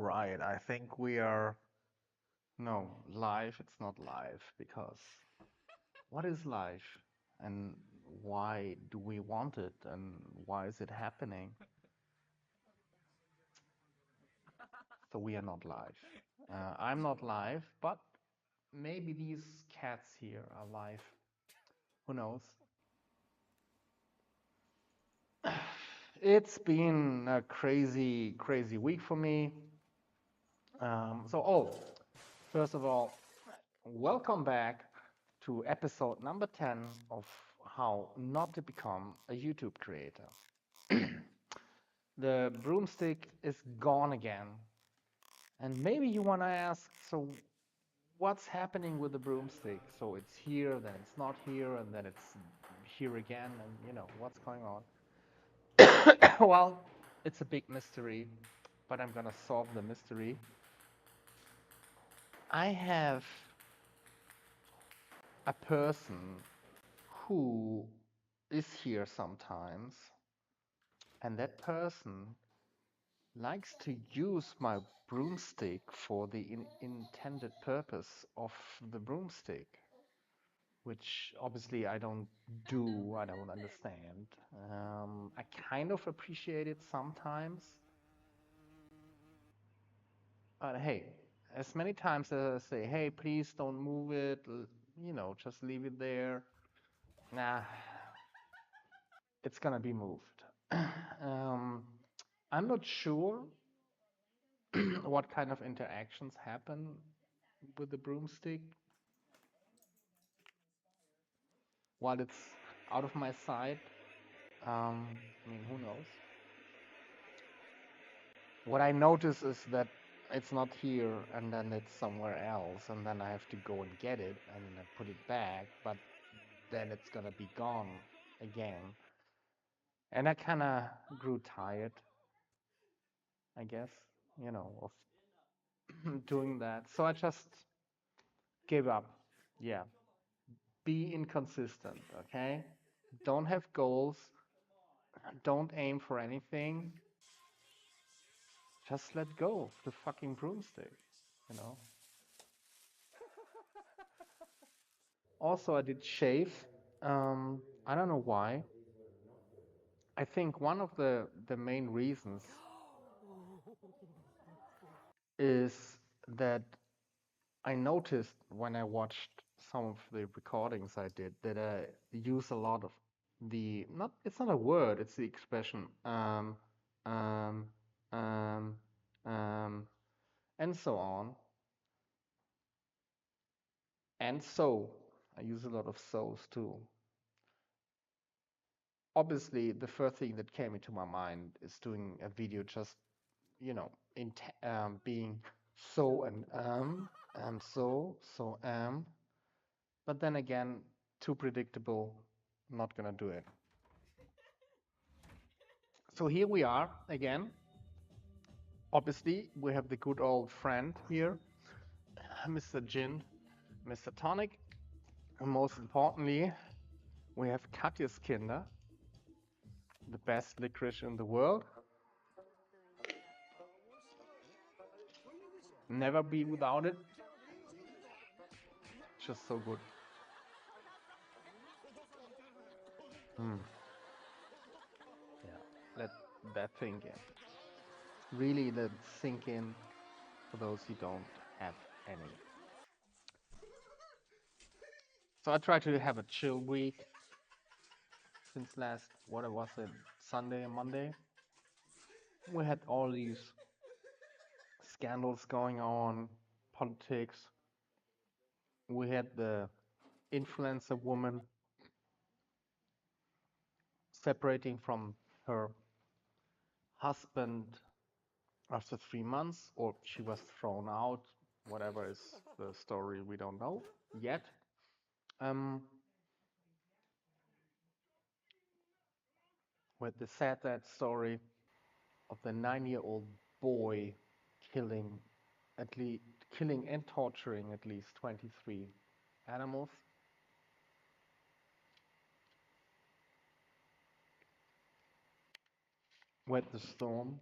right, I think we are. No, life, it's not life, because what is life? And why do we want it? And why is it happening? So we are not live. I'm not live, but maybe these cats here are live. Who knows? It's been a crazy, crazy week for me. First of all, welcome back to episode number 10 of How Not to Become a YouTube Creator. The broomstick is gone again. And maybe you want to ask, so what's happening with the broomstick? So it's here, then it's not here, and then it's here again, and what's going on? Well, it's a big mystery, but I'm gonna solve the mystery. I have a person who is here sometimes, and that person likes to use my broomstick for the intended purpose of the broomstick, which obviously I don't do, I don't understand. I kind of appreciate it sometimes, but hey, as many times as I say, hey, please don't move it, just leave it there. Nah, it's gonna be moved. um, I'm not sure what kind of interactions happen with the broomstick while it's out of my sight. I mean, who knows? What I notice is that it's not here and then it's somewhere else, and then I have to go and get it and put it back, but then it's gonna be gone again. And I kind of grew tired, I guess, of doing that. So I just gave up. Yeah, be inconsistent, okay? Don't have goals, don't aim for anything. Just let go of the fucking broomstick, you know? Also, I did shave. I don't know why. I think one of the main reasons is that I noticed when I watched some of the recordings I did that I use a lot of the not it's not a word, it's the expression um, um, um, and so on. And so I use a lot of so's too. Obviously, the first thing that came into my mind is doing a video just, being so and so. But then again, too predictable, not gonna do it. So here we are again. Obviously, we have the good old friend here, Mr. Gin, Mr. Tonic, and most importantly, we have Katja's Kinder, the best licorice in the world. Never be without it. Just so good. Mm. Yeah, let that sink in. Really, let it sink in for those who don't have any. So I try to have a chill week since last, what was it, Sunday and Monday. We had all these scandals going on, politics. We had the influencer woman separating from her husband after 3 months, or she was thrown out. Whatever is the story, we don't know yet. Um, with the sad story of the 9-year-old boy killing at least killing and torturing at least 23 animals. With the storm.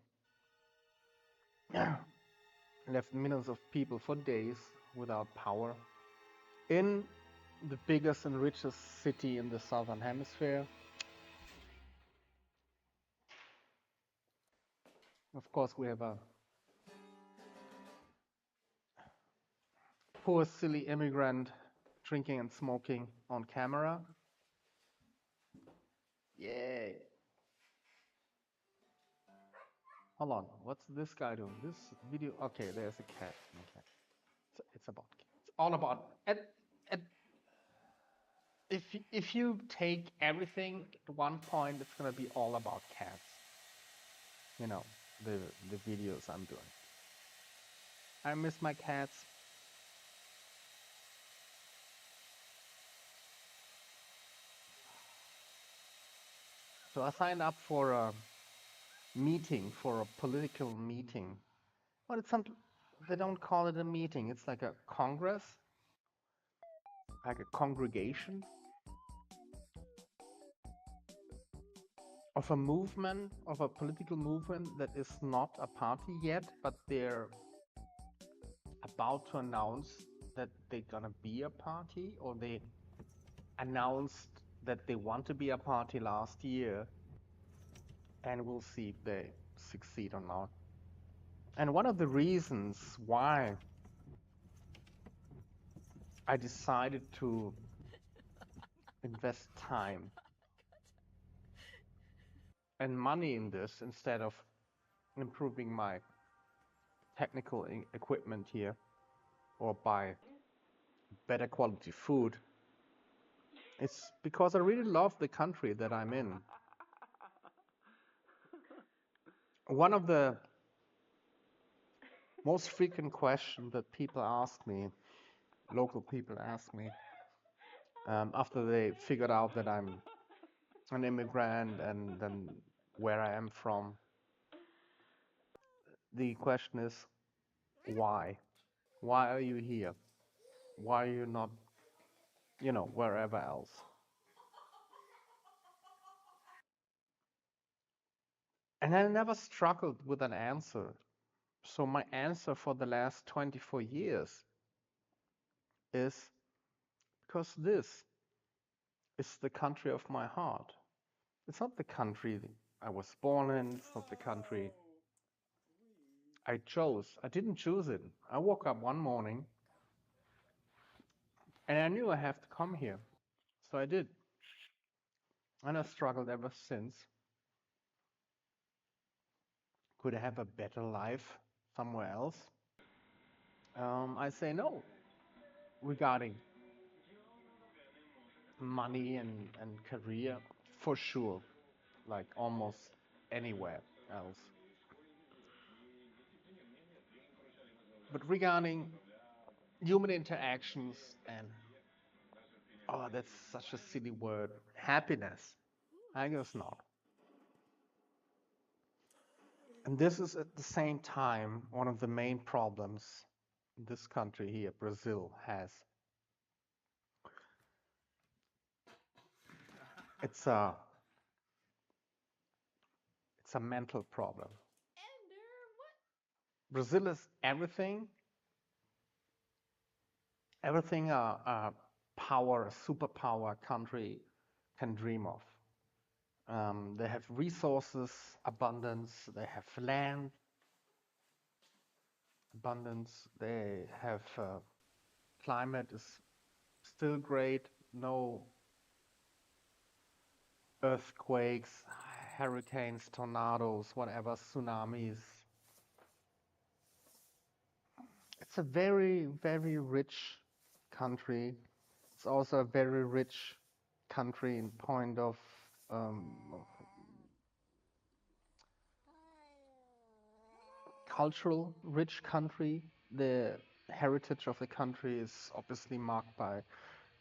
left millions of people for days without power in the biggest and richest city in the southern hemisphere. Of course, we have a poor, silly immigrant drinking and smoking on camera. Yay. Hold on, what's this guy doing? This video, okay, there's a cat. Okay. It's about cats. It's all about, at, if you take everything at one point, it's gonna be all about cats. You know, the videos I'm doing. I miss my cats. So I signed up for a meeting, for a political meeting. Well, it's something, they don't call it a meeting. It's like a congress, like a congregation of a movement, of a political movement that is not a party yet, but they're about to announce that they're gonna be a party, or they announced that they want to be a party last year, and we'll see if they succeed or not. And one of the reasons why I decided to invest time and money in this instead of improving my technical equipment here or buy better quality food, it's because I really love the country that I'm in. One of the most frequent questions that people ask me, local people ask me, after they figured out that I'm an immigrant and then where I am from, the question is, why? Why are you here? Why are you not, wherever else? And I never struggled with an answer. So my answer for the last 24 years is because this is the country of my heart. It's not the country I was born in. It's not the country I chose. I didn't choose it. I woke up one morning and I knew I have to come here. So I did. And I struggled ever since. Could I have a better life somewhere else? I say no regarding money and career, for sure, like almost anywhere else. But regarding human interactions and, oh, that's such a silly word, happiness, I guess not. And this is at the same time one of the main problems this country here, Brazil, has. It's a it's a mental problem. Brazil is everything a power, a superpower country can dream of. They have resources abundance. They have land abundance. They have climate is still great. No earthquakes, hurricanes, tornadoes, whatever, tsunamis. It's a very, very rich country. It's also a very rich country in point of cultural rich country. The heritage of the country is obviously marked by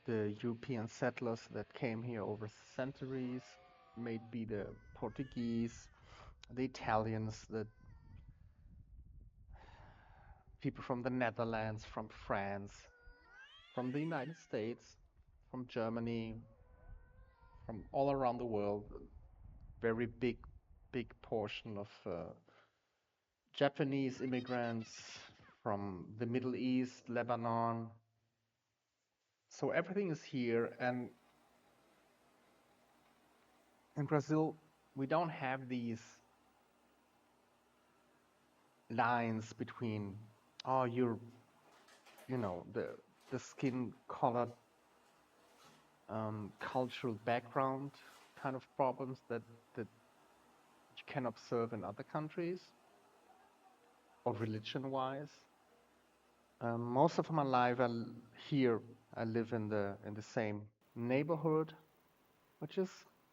the European settlers that came here over centuries, maybe the Portuguese, the Italians, the people from the Netherlands, from France, from the United States, from Germany, from all around the world. Very big portion of Japanese immigrants from the Middle East, Lebanon. So everything is here. And in Brazil, we don't have these lines between, oh, you're, the skin color, cultural background kind of problems that you can observe in other countries or religion-wise. Most of my life here, I live in the same neighborhood, which is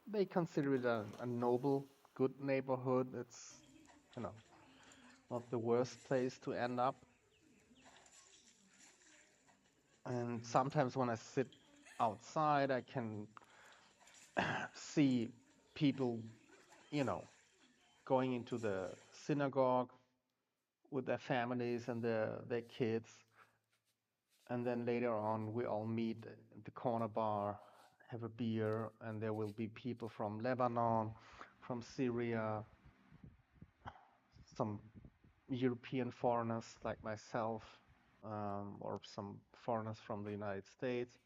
they consider it a noble, good neighborhood. It's you know not the worst place to end up. And sometimes when I sit outside, I can see people, you know, going into the synagogue with their families and their kids. And then later on, we all meet at the corner bar, have a beer, and there will be people from Lebanon, from Syria, some European foreigners like myself, or some foreigners from the United States.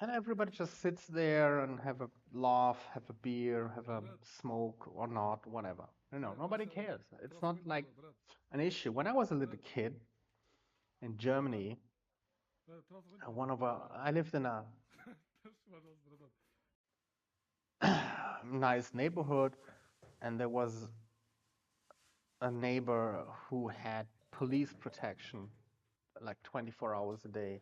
And everybody just sits there and have a laugh, have a beer, have a smoke or not, whatever. Nobody cares. It's not like an issue. When I was a little kid in Germany, I lived in a nice neighborhood, and there was a neighbor who had police protection like 24 hours a day.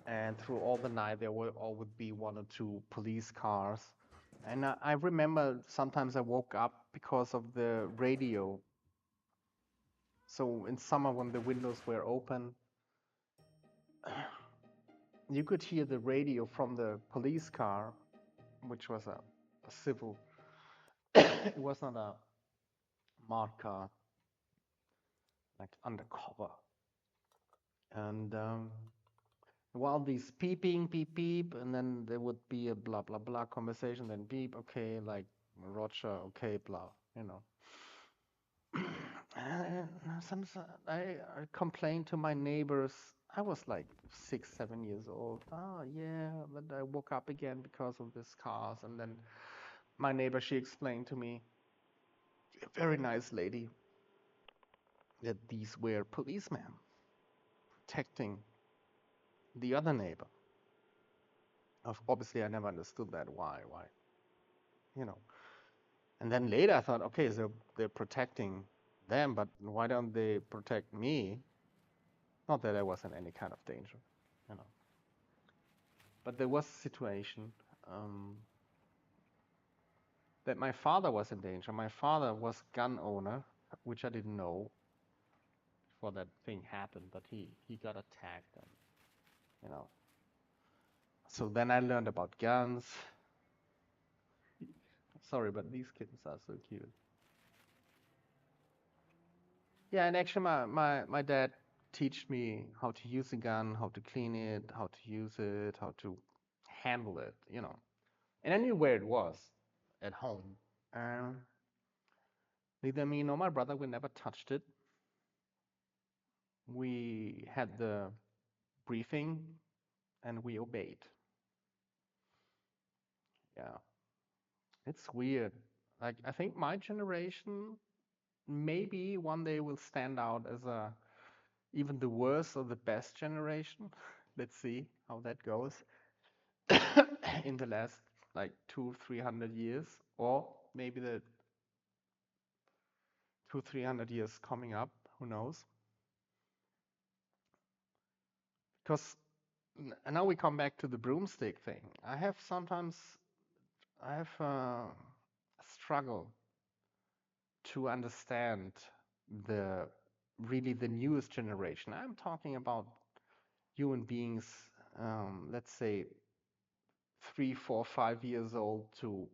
And through all the night, there would always be one or two police cars. And I remember sometimes I woke up because of the radio. So in summer, when the windows were open, you could hear the radio from the police car, which was a civil. It was not a marked car, like undercover. And while these beeping, beep, beep, and then there would be a blah, blah, blah conversation, then beep, okay, like Roger, okay, blah, you know. And sometimes I complained to my neighbors. I was like 6, 7 years old. Oh, yeah, but I woke up again because of this cars. And then my neighbor, she explained to me, a very nice lady, that these were policemen protecting the other neighbor. Obviously, I never understood that. Why, you know. And then later I thought, okay, so they're protecting them, but why don't they protect me? Not that I was in any kind of danger, you know. But there was a situation that my father was in danger. My father was gun owner, which I didn't know before that thing happened, but he got attacked, and you know. So then I learned about guns. Sorry, but these kittens are so cute. Yeah, and actually, my dad taught me how to use a gun, how to clean it, how to use it, how to handle it, you know. And I knew where it was at home. And neither me nor my brother, we never touched it. We had the briefing and we obeyed. Yeah, it's weird. Like, I think my generation maybe one day will stand out as even the worst or the best generation. Let's see how that goes. In the last like 200-300 years, or maybe the 200-300 years coming up, who knows. Because now we come back to the broomstick thing. I have a struggle to understand the really the newest generation. I'm talking about human beings, let's say 3, 4, 5 years old to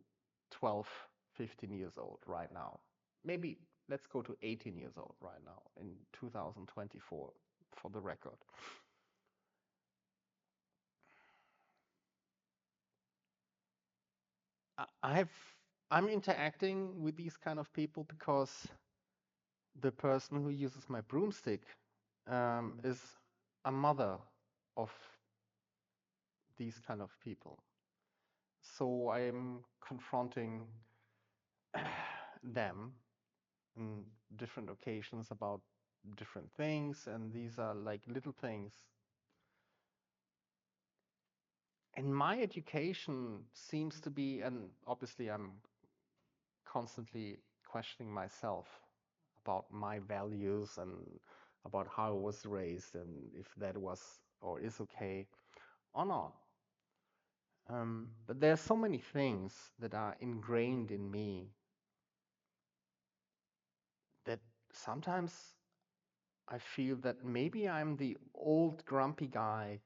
12, 15 years old right now. Maybe let's go to 18 years old right now in 2024 for the record. I- have I'm interacting with these kind of people because the person who uses my broomstick is a mother of these kind of people. So I am confronting them in different occasions about different things, and these are like little things. And my education seems to be, and obviously I'm constantly questioning myself about my values and about how I was raised and if that was or is okay or not. But there are so many things that are ingrained in me that sometimes I feel that maybe I'm the old grumpy guy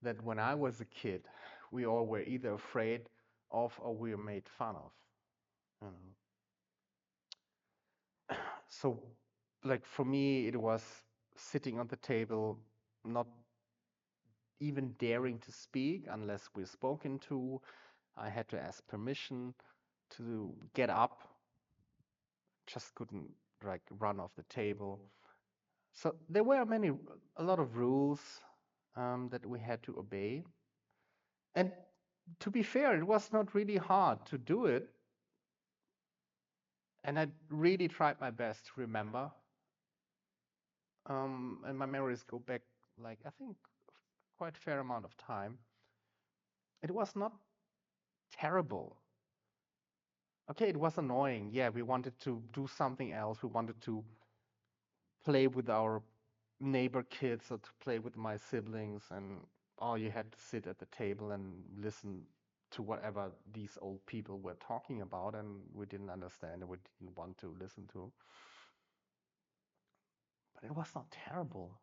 that when I was a kid, we all were either afraid of or we were made fun of. You know? So, like for me, it was sitting on the table, not even daring to speak unless we're spoken to. I had to ask permission to get up, just couldn't like run off the table. So there were a lot of rules that we had to obey. And to be fair, it was not really hard to do it. And I really tried my best to remember. And my memories go back, like, I think quite a fair amount of time. It was not terrible. Okay, it was annoying. Yeah, we wanted to do something else. We wanted to play with our neighbor kids or to play with my siblings, and all you had to sit at the table and listen to whatever these old people were talking about, and we didn't understand and we didn't want to listen to. But it was not terrible.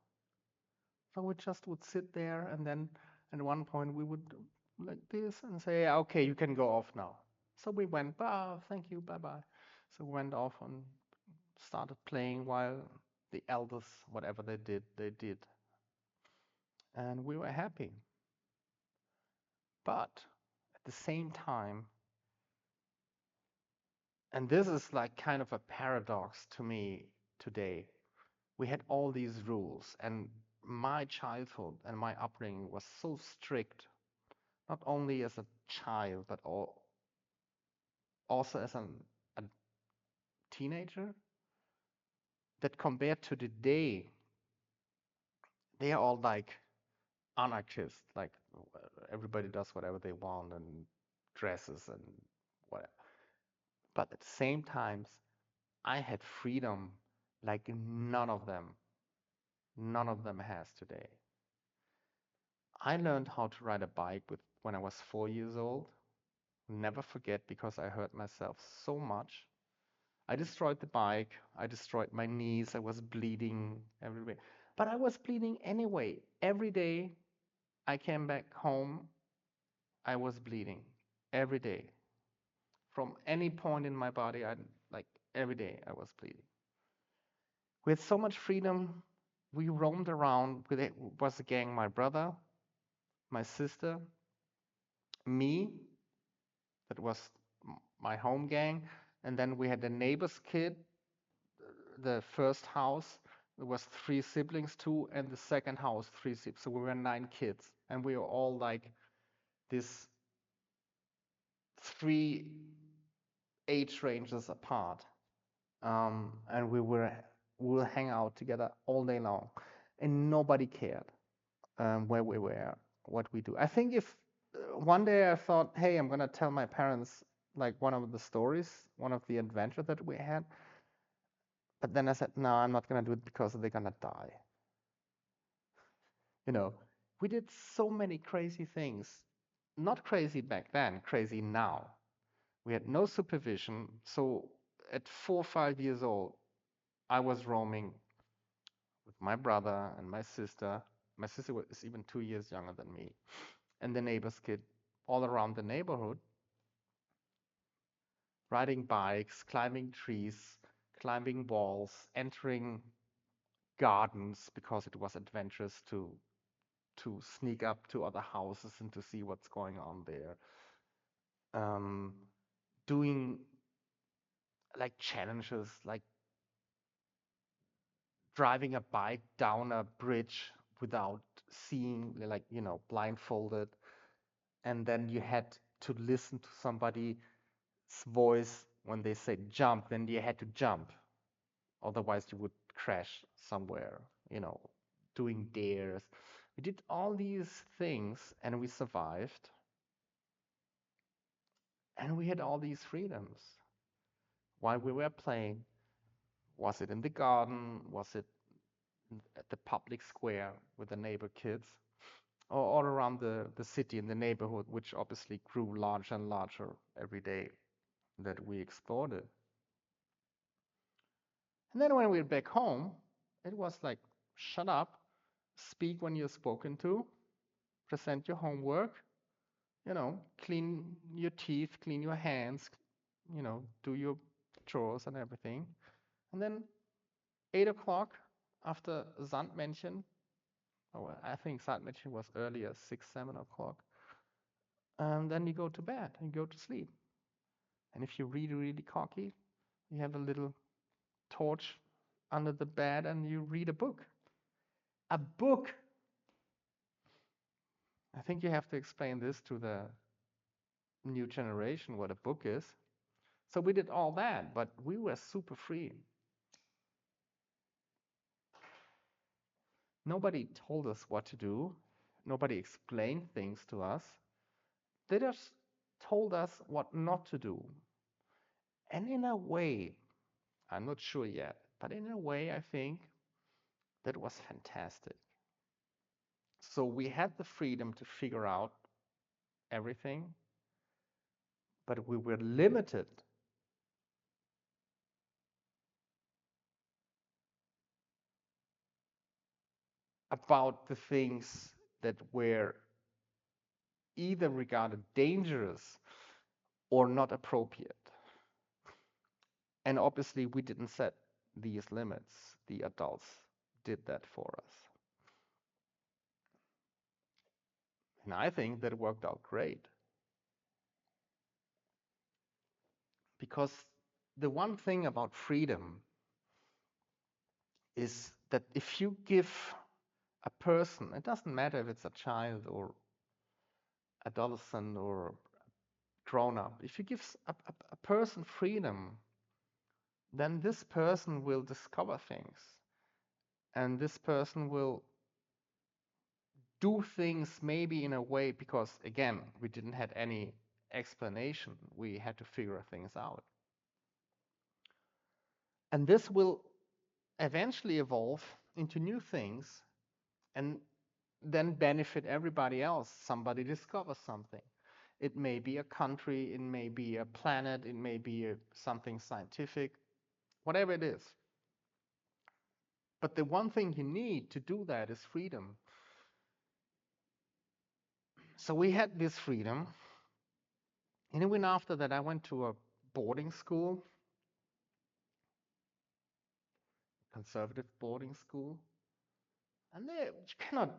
So we just would sit there, and then at one point we would like this and say, "Yeah, okay, you can go off now." So we went, "Bye, thank you, bye bye." So we went off and started playing while the elders, whatever they did, they did. And we were happy. But at the same time, and this is like kind of a paradox to me today, we had all these rules, and my childhood and my upbringing was so strict, not only as a child, but also as a teenager, that compared to today, they are all like anarchists, like everybody does whatever they want and dresses and whatever. But at the same time, I had freedom like none of them has today. I learned how to ride a bike when I was 4 years old. Never forget because I hurt myself so much. I destroyed the bike. I destroyed my knees. I was bleeding everywhere. But I was bleeding anyway. Every day I came back home, I was bleeding. Every day. From any point in my body, like every day I was bleeding. We had so much freedom. We roamed around. It was a gang, my brother, my sister, me, that was my home gang. And then we had the neighbor's kid, the first house. There was three siblings too, and the second house, three siblings. So we were 9 kids. And we were all like this three age ranges apart. And we will hang out together all day long. And nobody cared where we were, what we do. I think if one day I thought, hey, I'm gonna tell my parents like one of the stories, one of the adventures that we had, but then I said, no, I'm not gonna do it because they're gonna die. You know, we did so many crazy things. Not crazy back then, crazy now. We had no supervision, so at 4 or 5 years old, I was roaming with my brother and my sister. My sister is even 2 years younger than me, and the neighbor's kid, all around the neighborhood, riding bikes, climbing trees, climbing walls, entering gardens because it was adventurous to sneak up to other houses and to see what's going on there. Um, Doing like challenges, like driving a bike down a bridge without seeing, like, blindfolded, and then you had to listen to somebody's voice when they said jump, then you had to jump. Otherwise, you would crash somewhere, you know, doing dares. We did all these things and we survived. And we had all these freedoms while we were playing. Was it in the garden? Was it at the public square with the neighbor kids? Or all around the city and the neighborhood, which obviously grew larger and larger every day that we explored it. And then when we were back home, it was like, shut up, speak when you're spoken to, present your homework, clean your teeth, clean your hands, do your chores and everything. And then 8 o'clock after Sandmännchen, oh, I think Sandmännchen was earlier, 6, 7 o'clock. And then you go to bed and go to sleep. And if you're really, really cocky, you have a little torch under the bed and you read a book. A book! I think you have to explain this to the new generation what a book is. So we did all that, but we were super free. Nobody told us what to do. Nobody explained things to us. They just told us what not to do. And in a way, I'm not sure yet, but in a way, I think that was fantastic. So we had the freedom to figure out everything, but we were limited about the things that were either regarded dangerous or not appropriate. And obviously, we didn't set these limits. The adults did that for us. And I think that worked out great. Because the one thing about freedom is that if you give a person, it doesn't matter if it's a child or adolescent or grown up, if you give a person freedom, then this person will discover things. And this person will do things maybe in a way, because again, we didn't have any explanation. We had to figure things out. And this will eventually evolve into new things and then benefit everybody else. Somebody discovers something. It may be a country, it may be a planet, it may be something scientific, whatever it is. But the one thing you need to do that is freedom. So we had this freedom. And even after that, I went to a boarding school, conservative boarding school. And there, you cannot,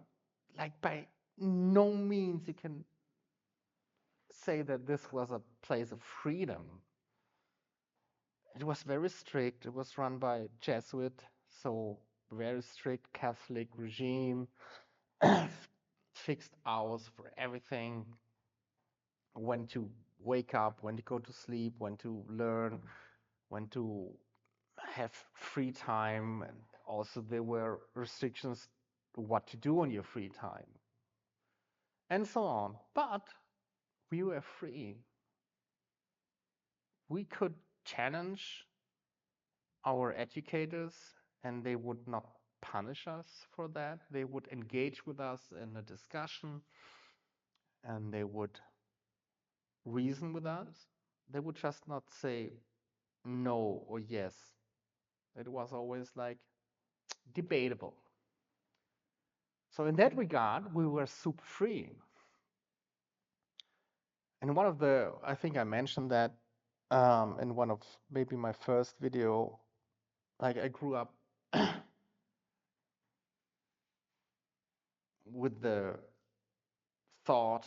like, by no means you can say that this was a place of freedom. It was very strict. It was run by Jesuit, so very strict Catholic regime, fixed hours for everything, when to wake up, when to go to sleep, when to learn, when to have free time, and also there were restrictions what to do on your free time, and so on. But we were free. We could challenge our educators, and they would not punish us for that. They would engage with us in a discussion, and they would reason with us. They would just not say no or yes. It was always like debatable. So in that regard, we were super free. And one of the, I think I mentioned that in one of maybe my first video, like I grew up with the thought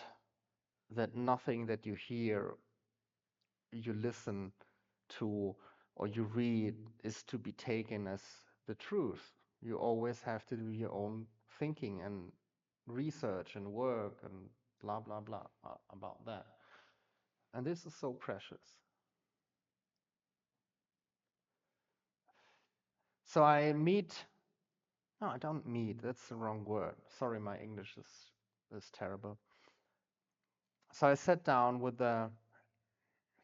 that nothing that you hear, you listen to, or you read is to be taken as the truth. You always have to do your own thinking and research and work and blah, blah, blah about that. And this is so precious. So I meet, no, I don't meet, that's the wrong word. Sorry, my English is terrible. So I sat down with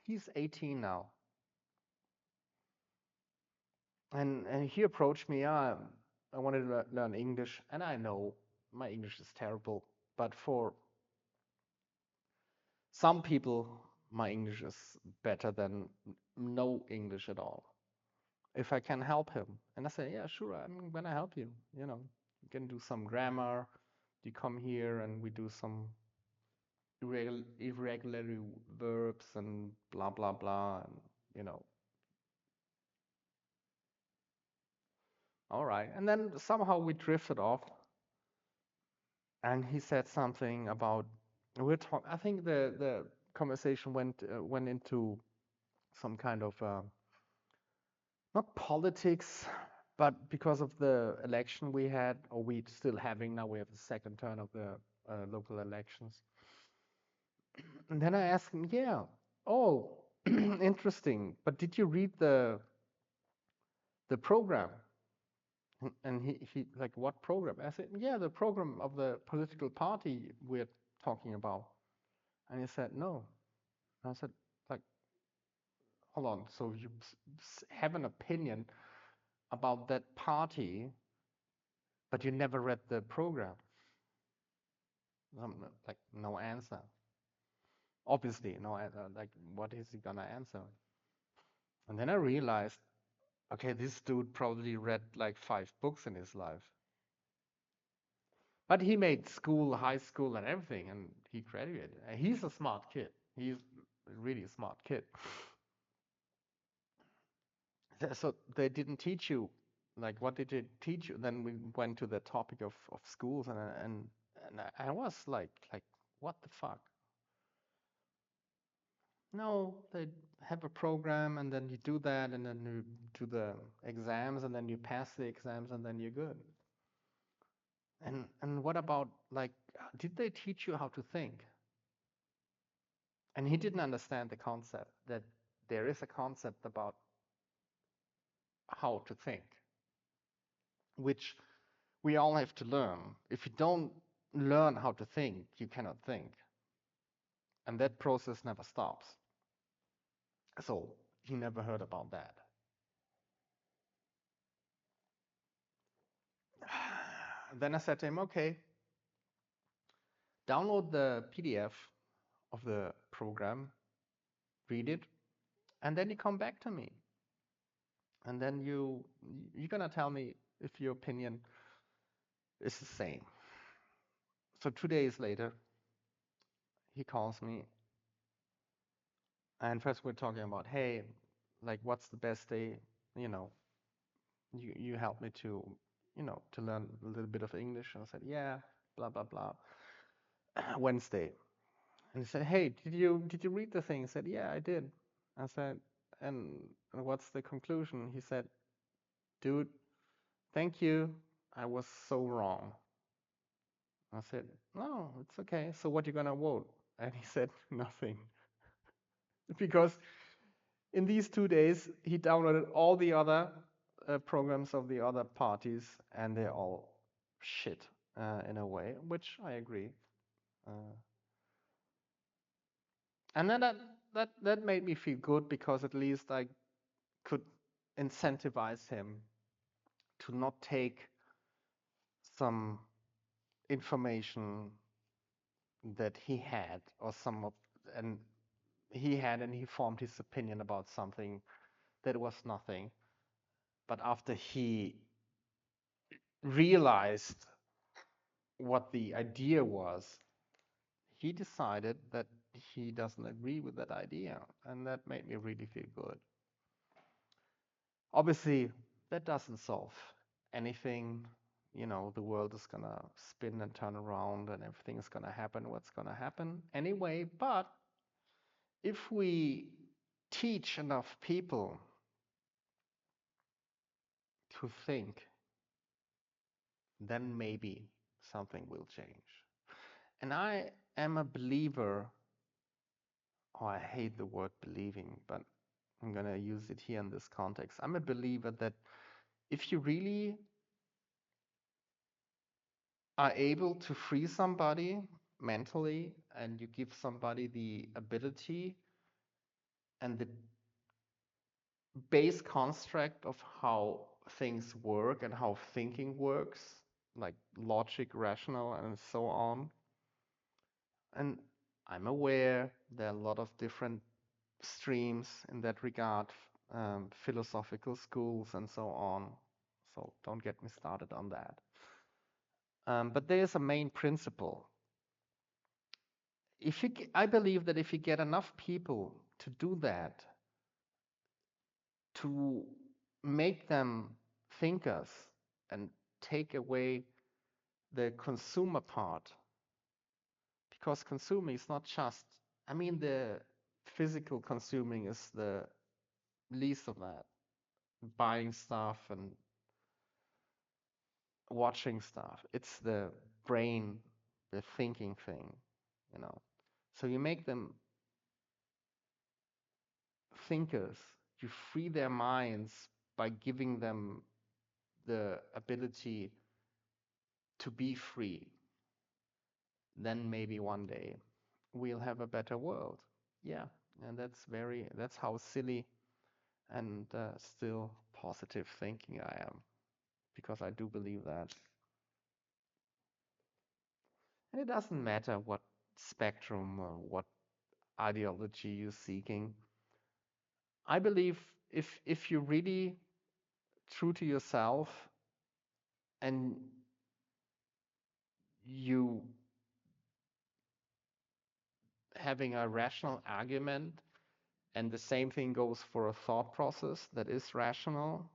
he's 18 now. And he approached me. I wanted to learn English, and I know my English is terrible, but for some people, my English is better than no English at all. If I can help him, and I say, yeah, sure, I'm gonna help you. You can do some grammar. You come here, and we do some irregular verbs and blah blah blah, and you know, all right. And then somehow we drifted off, and he said something about we're talking. I think the conversation went into some kind of not politics, but because of the election we had, or we still having now, we have the second turn of the local elections. And then I asked him, yeah, oh, interesting. But did you read the program? And he like, what program? I said, yeah, the program of the political party we're talking about. And he said, no. And I said, like, hold on. So you have an opinion about that party, but you never read the program? Like, no answer. Obviously, no answer. Like, what is he gonna answer? And then I realized, okay, this dude probably read like 5 books in his life. But he made school, high school, and everything, and he graduated. And he's a smart kid. He's a really smart kid. So they didn't teach you, like, what did they teach you? Then we went to the topic of schools, and I was like, what the fuck? No, they have a program, and then you do that, and then you do the exams, and then you pass the exams, and then you're good. And what about, like, did they teach you how to think? And he didn't understand the concept that there is a concept about how to think, which we all have to learn. If you don't learn how to think, you cannot think. And that process never stops. So he never heard about that. Then I said to him, okay, download the PDF of the program, read it, and then you come back to me. And then you're gonna tell me if your opinion is the same. So 2 days later, he calls me, and first we're talking about, hey, like, what's the best day? You know, you helped me to learn a little bit of English. And I said, yeah, blah blah blah. Wednesday, and he said, hey, did you read the thing? I said, yeah, I did. I said, and what's the conclusion? He said, dude, thank you. I was so wrong. I said, no, it's okay. So what you gonna vote? And he said, nothing. Because in these 2 days, he downloaded all the other programs of the other parties, and they're all shit in a way, which I agree. Uh, and then that made me feel good, because at least I could incentivize him to not take some information that he had, or some of, and and he formed his opinion about something that was nothing. But after he realized what the idea was, he decided that he doesn't agree with that idea, and that made me really feel good. Obviously, that doesn't solve anything. The world is gonna spin and turn around, and everything is gonna happen what's gonna happen anyway. But if we teach enough people to think, then maybe something will change. And I am a believer, oh, I hate the word believing, but I'm going to use it here in this context. I'm a believer that if you really are able to free somebody mentally and you give somebody the ability and the base construct of how things work and how thinking works, like logic, rational, and so on. And I'm aware there are a lot of different streams in that regard, philosophical schools and so on. So don't get me started on that. But there is a main principle. I believe that if you get enough people to do that, to make them thinkers and take away the consumer part, because consuming is not just, I mean, the physical consuming is the least of that, buying stuff and watching stuff. It's the brain, the thinking thing, you know. So you make them thinkers, you free their minds by giving them the ability to be free. Then maybe one day we'll have a better world. Yeah, and that's how silly and still positive thinking I am, because I do believe that. And it doesn't matter what spectrum or what ideology you're seeking. I believe if you're really true to yourself and you having a rational argument, and the same thing goes for a thought process that is rational,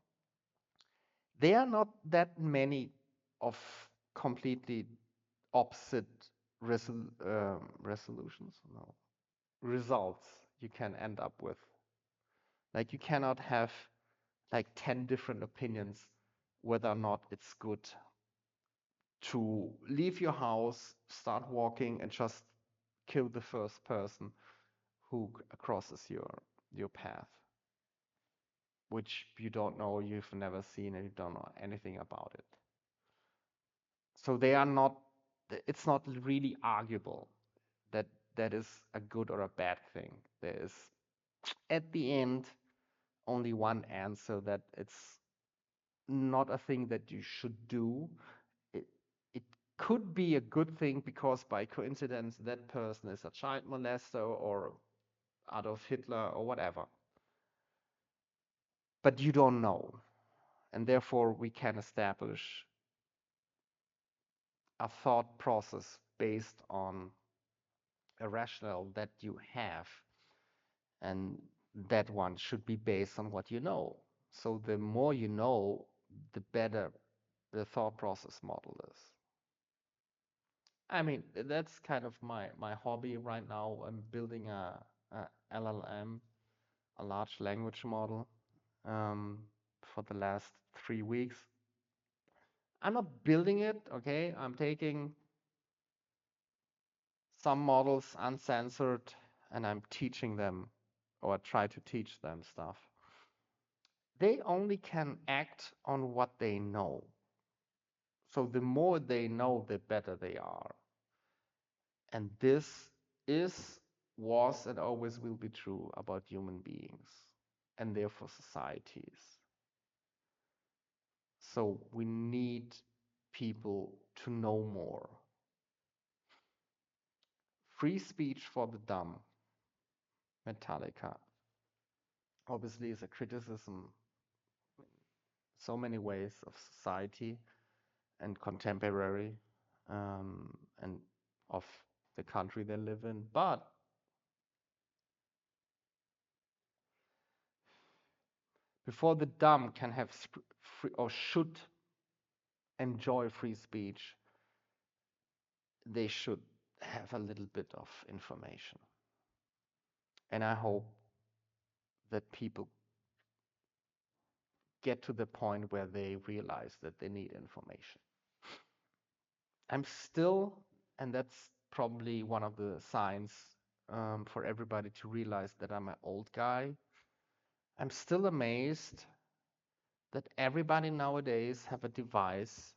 there are not that many of completely opposite resolutions, no, results you can end up with. Like you cannot have like 10 different opinions whether or not it's good to leave your house, start walking, and just kill the first person who crosses your path, which you don't know, you've never seen, and you don't know anything about it. So they are not. It's not really arguable that that is a good or a bad thing. There is, at the end, only one answer, that it's not a thing that you should do. It, it could be a good thing because by coincidence that person is a child molester or Adolf Hitler or whatever. But you don't know. And therefore we can establish a thought process based on a rationale that you have. And that one should be based on what you know. So the more you know, the better the thought process model is. I mean, that's kind of my hobby right now. I'm building a LLM, a large language model, um, for the last 3 weeks. I'm not building it, okay? I'm taking some models uncensored and I'm teaching them, or try to teach them stuff. They only can act on what they know. So the more they know, the better they are. And this is, was, and always will be true about human beings and therefore societies. So we need people to know more. Free speech for the dumb, Metallica, obviously is a criticism in so many ways of society and contemporary, and of the country they live in. But before the dumb can have free, or should enjoy free speech, they should have a little bit of information. And I hope that people get to the point where they realize that they need information. I'm still, and that's probably one of the signs for everybody to realize that I'm an old guy. I'm still amazed that everybody nowadays have a device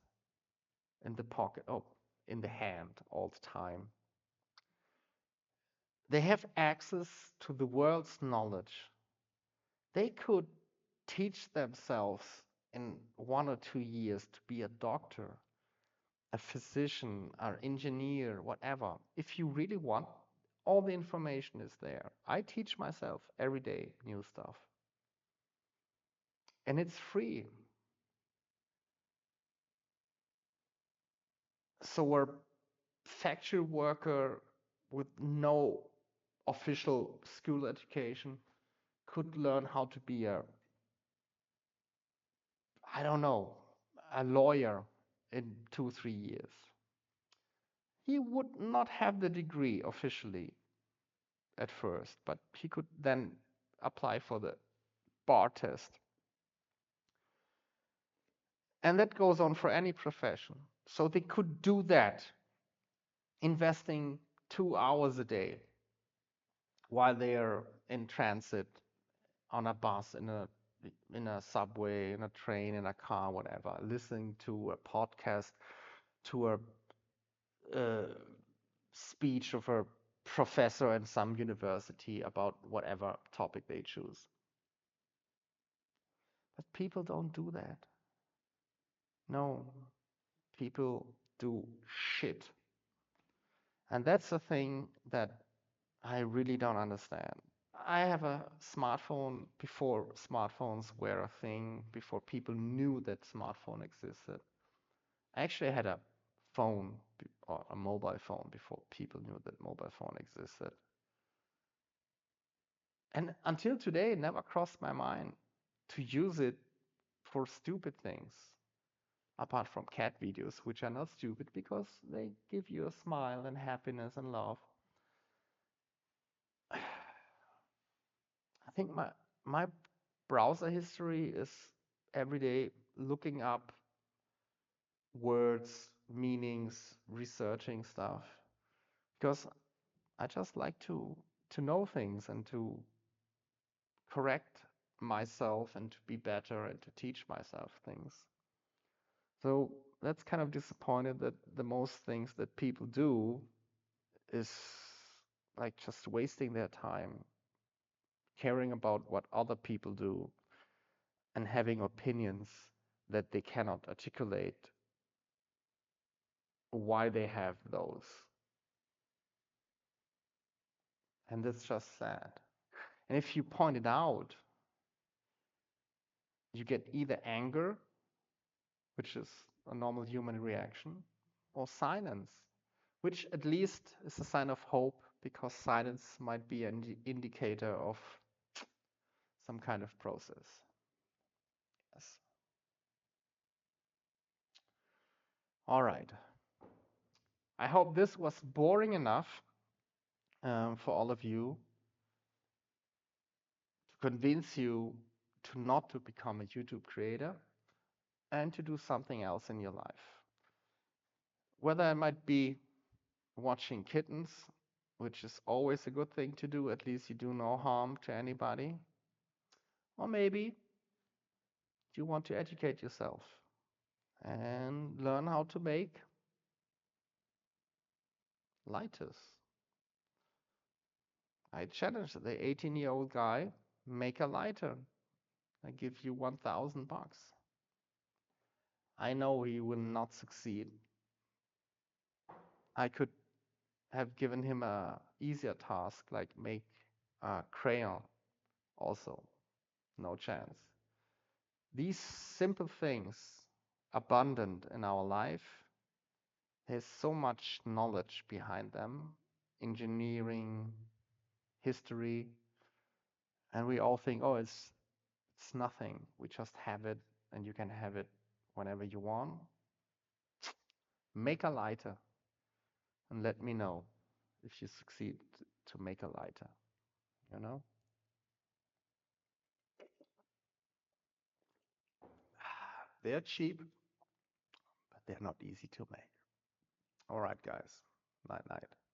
in the pocket, oh, in the hand all the time. They have access to the world's knowledge. They could teach themselves in 1 or 2 years to be a doctor, a physician, an engineer, whatever. If you really want, all the information is there. I teach myself every day new stuff, and it's free. So a factory worker with no official school education could learn how to be a, I don't know, a lawyer in 2, 3 years. He would not have the degree officially at first, but he could then apply for the bar test. And that goes on for any profession. So they could do that, investing 2 hours a day while they are in transit, on a bus, in a subway, in a train, in a car, whatever, listening to a podcast, to a speech of a professor in some university about whatever topic they choose. But people don't do that. No, people do shit. And that's the thing that I really don't understand. I have a smartphone before smartphones were a thing, before people knew that smartphone existed. I actually had a phone or a mobile phone before people knew that mobile phone existed. And until today, it never crossed my mind to use it for stupid things, apart from cat videos, which are not stupid because they give you a smile and happiness and love. I think my browser history is every day looking up words, meanings, researching stuff because I just like to know things and to correct myself and to be better and to teach myself things. So that's kind of disappointed that the most things that people do is like just wasting their time caring about what other people do and having opinions that they cannot articulate why they have those. And that's just sad. And if you point it out, you get either anger, which is a normal human reaction, or silence, which at least is a sign of hope because silence might be an indicator of some kind of process. Yes. All right. I hope this was boring enough for all of you to convince you to not to become a YouTube creator and to do something else in your life. Whether it might be watching kittens, which is always a good thing to do, at least you do no harm to anybody, or maybe you want to educate yourself and learn how to make lighters. I challenge the 18-year-old guy, make a lighter. I give you $1,000. I know he will not succeed. I could have given him a easier task like make a crayon. Also, no chance. These simple things, abundant in our life, there's so much knowledge behind them, engineering, history, and we all think, oh, it's nothing. We just have it, and you can have it whenever you want. Make a lighter and let me know if you succeed to make a lighter. You know, they're cheap, but they're not easy to make. All right, guys. Night night.